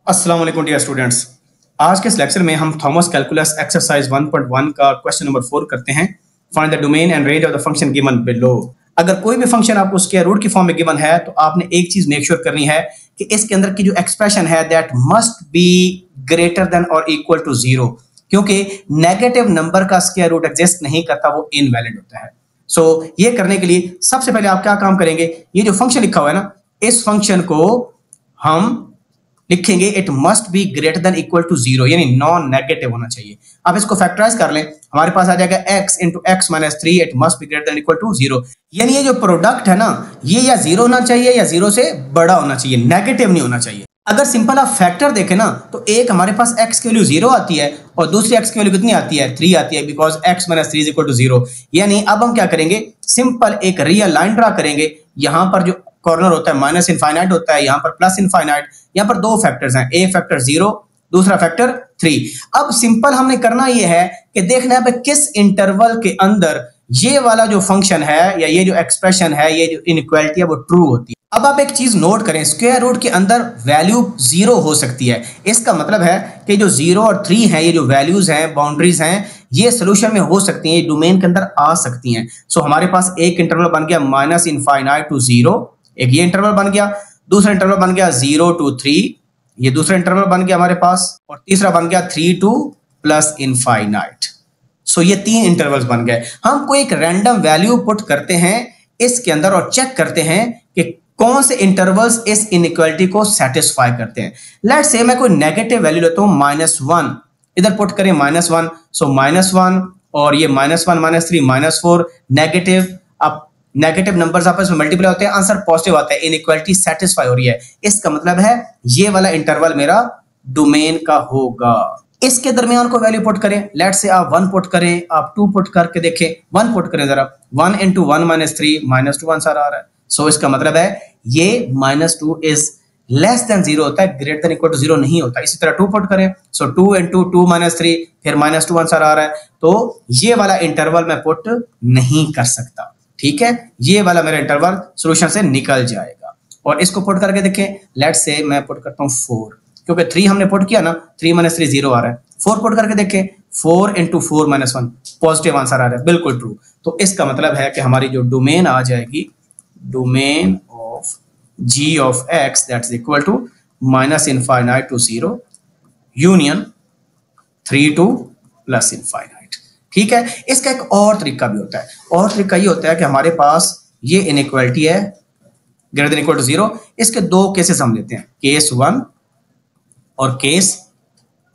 अस्सलाम वालेकुम dear students. आज के इस लेक्चर में हम थॉमस कैलकुलस एक्सरसाइज 1.1 का क्वेश्चन नंबर 4 करते हैं। Find the domain and range of the function given below. अगर कोई भी फंक्शन आपको उसके रूट की फॉर्म में गिवन है तो आपने एक चीज मेक श्योर करनी है कि इसके अंदर की जो एक्सप्रेशन है that must be greater then और इक्वल टू 0, क्योंकि नेगेटिव नंबर का स्क्वायर रूट एग्जिस्ट नहीं करता, वो इनवैलिड होता है। सो ये करने के लिए सबसे पहले आप क्या काम करेंगे, ये जो फंक्शन लिखा हुआ है ना, इस फंक्शन को हम लिखेंगे it must be greater than equal to 0, यानी नॉन नेगेटिव होना चाहिए। आप इसको फैक्टराइज कर लें, हमारे पास आ जाएगा x into x minus 3 it must be greater than equal to 0। यानी ये जो प्रोडक्ट है ना, ये या 0 होना चाहिए या 0 से बड़ा होना चाहिए, नेगेटिव नहीं होना चाहिए। अगर सिंपल आप फैक्टर देखें ना, तो एक हमारे पास x की वैल्यू 0 आती है और दूसरी x की वैल्यू कितनी आती है, 3 आती है, because x minus 3 is equal to 0। यानी अब हम क्या करेंगे, सिंपल एक रियल लाइन ड्रा करेंगे। यहां पर जो कॉर्नर होता है माइनस इनफाइनाइट होता है, यहाँ पर प्लस इनफाइनाइट। यहाँ पर दो फैक्टर्स हैं, ए फैक्टर 0, दूसरा फैक्टर 3। अब सिंपल हमने करना ये है कि देखना है किस इंटरवल के अंदर ये वाला जो फंक्शन है या ये जो एक्सप्रेशन है, ये जो इनइक्वालिटी है वो ट्रू होती है। अब आप एक चीज नोट करें, स्क्वायर रूट के अंदर वैल्यू 0 हो सकती है। इसका मतलब है कि जो 0 और 3 है, ये जो वैल्यूज हैं, बाउंड्रीज हैं, ये सोल्यूशन में हो सकती हैं, ये डोमेन के अंदर आ सकती हैं। सो हमारे पास एक इंटरवल बन गया माइनस इनफाइनाइट टू 0, एक ये इंटरवल बन गया, दूसरा इंटरवल बन गया 0 टू 3, ये दूसरा इंटरवल बन गया हमारे पास, और तीसरा बन गया 3 टू प्लस इनफाइनाइट। सो ये 3 इंटरवल्स बन गए। हम कोई एक रैंडम वैल्यू पुट करते हैं इसके अंदर और चेक करते हैं कि कौन से इंटरवल्स इस इनइक्वालिटी को सेटिस्फाई करते हैं। लेट्स से मैं कोई नेगेटिव वैल्यू लेता हूं -1, इधर पुट करें -1, सो -1 और ये -1 -3 -4 नेगेटिव। अब नेगेटिव नंबर्स आपस में मल्टीप्लाई होते हैं, आंसर पॉजिटिव आता है, इनइक्वालिटी सेटिस्फाई हो रही है। इसका मतलब है ये वाला इंटरवल मेरा डोमेन का होगा। इसके दरमियान को वैल्यू पुट करें, लेट्स से आप 1 पुट करें, आप 2 पुट करके देखें, 1 पुट करें जरा, 1 इंटू 1 माइनस 3 -2 आंसर आ रहा है। सो इसका मतलब है ये -2 इज लेस देन 0 होता है, ग्रेटर देन इक्वल टू 0 नहीं होता। इसी तरह 2 पुट करें, सो 2 इंटू 2 माइनस 3 फिर -2 आंसर आ रहा है। तो ये वाला इंटरवल मैं पुट नहीं कर सकता, ठीक है, ये वाला मेरा इंटरवल सॉल्यूशन से निकल जाएगा। और इसको पुट करके देखें, लेट्स से मैं पुट करता हूं 4, क्योंकि 3 हमने पुट किया ना, 3 - 3 0 आ रहा है। 4 पुट करके देखें, 4 इंटू 4 -1 पॉजिटिव आंसर आ रहा है, बिल्कुल ट्रू। तो इसका मतलब है कि हमारी जो डोमेन आ जाएगी, domain of g of x that is equal to minus infinite to 0 union 3 to plus infinite, ठीक है। इसका एक और तरीका भी होता है, और तरीका ये होता है कि हमारे पास ये इनइक्वालिटी है ग्रेटर देन इक्वल टू 0। इसके दो केसेस हम लेते हैं, केस 1 और केस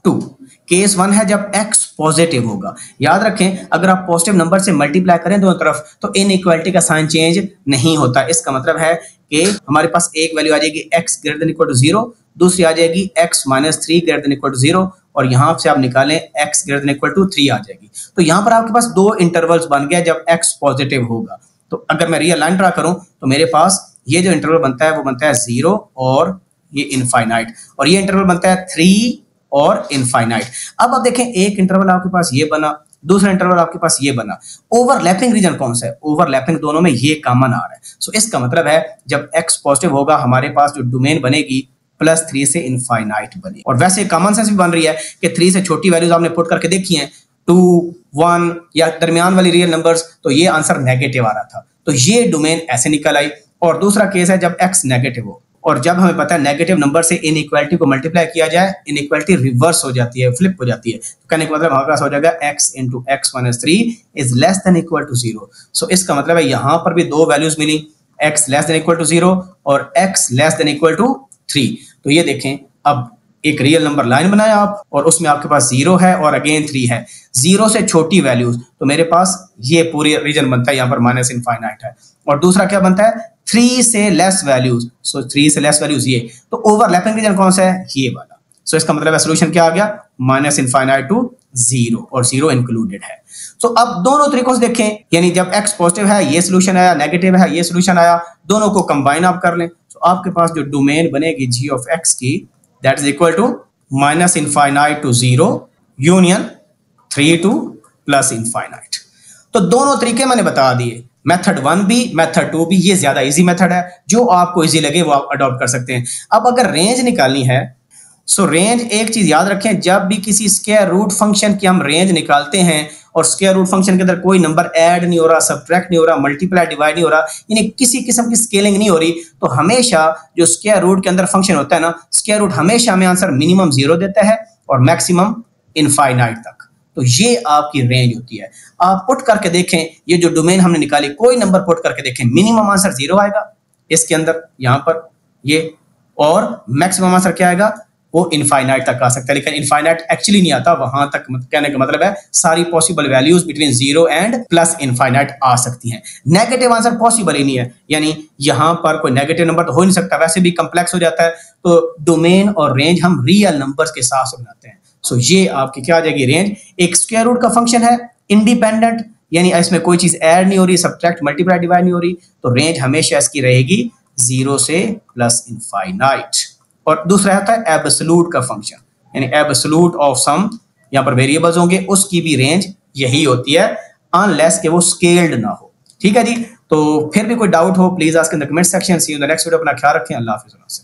2। केस 1 है जब x पॉजिटिव होगा। याद रखें, अगर आप पॉजिटिव नंबर से मल्टीप्लाई करें दोनों तरफ तो इनइक्वालिटी का साइन चेंज नहीं होता। इसका मतलब है कि हमारे पास एक वैल्यू आ जाएगी x greater than equal to 0, दूसरी आ जाएगी x minus 3 greater than equal to 0, और यहां से आप निकालें x greater than equal to 3 आ जाएगी। तो यहां पर आपके पास दो इंटरवल्स बन गया जब x पॉजिटिव होगा। तो अगर मैं रियल लाइन ड्रा करूं तो मेरे पास ये जो इंटरवल बनता है वो बनता है 0 और ये इनफाइनाइट, और ये इंटरवल बनता है 3 और इनफाइनाइट। अब आप देखें, एक इंटरवल आपके पास ये बना, दूसरा इंटरवल आपके पास ये बना। ओवरलैपिंग रीजन कौन सा है, ओवरलैपिंग दोनों में ये कॉमन आ रहा है। सो इसका मतलब है जब x पॉजिटिव होगा हमारे पास जो डोमेन बनेगी +3 से इनफाइनाइट बनेगी। और वैसे कॉमन सेंस भी बन रही है कि 3 से छोटी वैल्यूज आपने पुट करके देखी हैं, 2 1 या दरमियान वाली रियल नंबर्स, तो ये आंसर नेगेटिव आ रहा था, तो ये डोमेन ऐसे निकल आई। और दूसरा केस है जब x नेगेटिव हो, और जब हमें पता है नेगेटिव नंबर से इनइक्वालिटी को मल्टीप्लाई किया जाए, इनइक्वालिटी रिवर्स हो जाती है, फ्लिप हो जाती है। तो कहने का मतलब हमारे पास हो जाएगा x into x minus 3 is less than equal to 0। So इसका मतलब है यहां पर भी दो वैल्यूज मिली, x less than equal to 0 और x less than equal to 3। तो ये देखें, अब एक रियल नंबर लाइन बनाया आप, और उसमें आपके पास 0 है और अगेन 3 है। 0 से छोटी वैल्यूज, तो मेरे पास ये पूरी रीजन बनता है, यहाँ पर माइनस इनफाइनाइट है। और दूसरा क्या बनता है, 3 से लेस वैल्यूज, सो 3 से लेस वैल्यूज ये। तो ओवरलैपिंग रीजन कौन सा है, ये वाला। सो इसका मतलब सोल्यूशन क्या आ गया, माइनस इनफाइनाइट टू 0, और 0 इंक्लूडेड है। तो अब दोनों तरीकों से देखें, यानी जब x पॉजिटिव है ये सोल्यूशन आया, नेगेटिव है ये सोल्यूशन आया, दोनों को कंबाइन आप कर लें। तो आपके पास जो डोमेन बनेगी g ऑफ x की, that is equal to minus infinite to 0 union 3 to plus infinite. तो दोनों तरीके मैंने बता दिए, मेथड 1 भी मेथड 2 भी। ये ज्यादा इजी मेथड है, जो आपको इजी लगे वो आप अडॉप्ट कर सकते हैं। अब अगर रेंज निकालनी है सो रेंज, एक चीज याद रखें, जब भी किसी स्क्वायर रूट फंक्शन की हम रेंज निकालते हैं और स्क्वायर रूट फंक्शन के अंदर कोई नंबर ऐड नहीं हो रहा, सब्ट्रैक्ट नहीं हो रहा, मल्टीप्लाई डिवाइड नहीं हो रहा, यानी किसी किस्म की स्केलिंग नहीं हो रही, तो हमेशा जो स्क्वायर रूट के अंदर फंक्शन होता है ना, स्क्वायर रूट हमेशा हमें आंसर मिनिमम 0 देता है और मैक्सिमम इनफाइनाइट तक। तो ये आपकी रेंज होती है। आप पुट करके देखें, ये जो डोमेन हमने निकाली, कोई नंबर पुट करके देखें, मिनिमम आंसर 0 आएगा इसके अंदर, यहां पर ये, और मैक्सिमम आंसर क्या आएगा, वो इनफाइनाइट तक आ सकता है, लेकिन इनफाइनाइट एक्चुअली नहीं आता वहां तक। कहने का मतलब है सारी possible values between 0 and plus infinite आ सकती हैं। नेगेटिव आंसर पॉसिबल ही नहीं है, यानी यहां पर कोई नेगेटिव नंबर तो हो नहीं सकता, वैसे भी कंप्लेक्स हो जाता है। तो डोमेन और रेंज हम रियल नंबर्स के साथ बनाते हैं। सो ये आपकी क्या आ जाएगी रेंज। एक स्क्वायर रूट का फंक्शन है इंडिपेंडेंट, यानी इसमें कोई चीज ऐड नहीं हो रही, सब्ट्रैक्ट मल्टीप्लाई डिवाइड नहीं हो रही, तो रेंज हमेशा इसकी रहेगी 0 से प्लस इनफाइनाइट। और दूसरा होता है एब्सोल्यूट का फंक्शन, यानी एब्सोल्यूट ऑफ सम, यहां पर वेरिएबल्स होंगे, उसकी भी रेंज यही होती है, अनलेस कि वो स्केल्ड ना हो। ठीक है जी। तो फिर भी कोई डाउट हो please ask in the comment section. See you in the next video. अपना ख्याल रखें। अल्लाह हाफिज़।